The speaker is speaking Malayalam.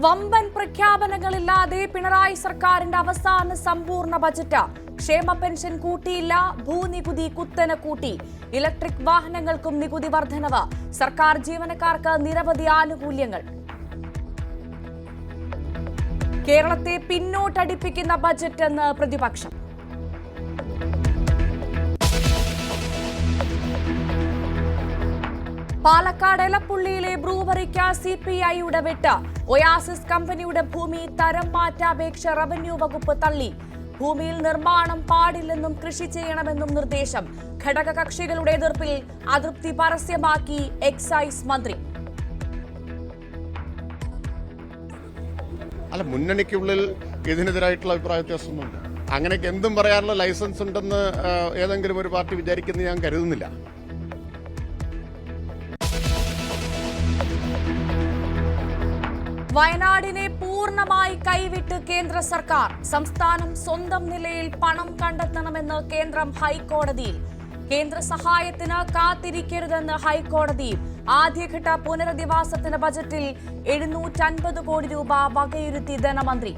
വമ്പൻ പ്രഖ്യാപനങ്ങളില്ലാതെ പിണറായി സർക്കാരിന്റെ അവസാന സമ്പൂർണ്ണ ബജറ്റ്. ക്ഷേമ പെൻഷൻ കൂട്ടിയില്ല, ഭൂനികുതി കുത്തനെ കൂട്ടി. ഇലക്ട്രിക് വാഹനങ്ങൾക്കും നികുതി വർധനവ്. സർക്കാർ ജീവനക്കാർക്ക് നിരവധി ആനുകൂല്യങ്ങൾ. കേരളത്തെ പിന്നോട്ടടിപ്പിക്കുന്ന ബജറ്റ് എന്ന് പ്രതിപക്ഷം. പാലക്കാട് എലപ്പുള്ളിയിലെ ബ്രൂവറിക്ക് CPIയുടെ വെട്ട്. ഒയാസിസ് കമ്പനിയുടെ ഭൂമി തരം മാറ്റാപേക്ഷ റവന്യൂ വകുപ്പ് തള്ളി. ഭൂമിയിൽ നിർമ്മാണം പാടില്ലെന്നും കൃഷി ചെയ്യണമെന്നും നിർദ്ദേശം. ഘടകകക്ഷികളുടെ എതിർപ്പിൽ അതൃപ്തി പരസ്യമാക്കി എക്സൈസ് മന്ത്രി. മുന്നണിക്കുള്ളിൽ ഇതിനെതിരായിട്ടുള്ള അഭിപ്രായ വ്യത്യാസമൊന്നുമില്ല. അങ്ങനെയൊക്കെ എന്തും പറയാനുള്ള ലൈസൻസ് ഉണ്ടെന്ന് ഏതെങ്കിലും ഒരു പാർട്ടി വിചാരിക്കുന്നത് ഞാൻ കരുതുന്നില്ല. വയനാടിനെ പൂർണ്ണമായി കൈവിട്ട് കേന്ദ്ര സർക്കാർ. സംസ്ഥാനം സ്വന്തം നിലയിൽ പണം കണ്ടെത്തണമെന്ന് കേന്ദ്രം ഹൈക്കോടതിയിൽ. കേന്ദ്ര സഹായത്തിന് കാത്തിരിക്കരുതെന്ന് ഹൈക്കോടതിയും. ആദ്യഘട്ട പുനരധിവാസത്തിന് ബജറ്റിൽ 750 കോടി രൂപ വകയിരുത്തി ധനമന്ത്രി.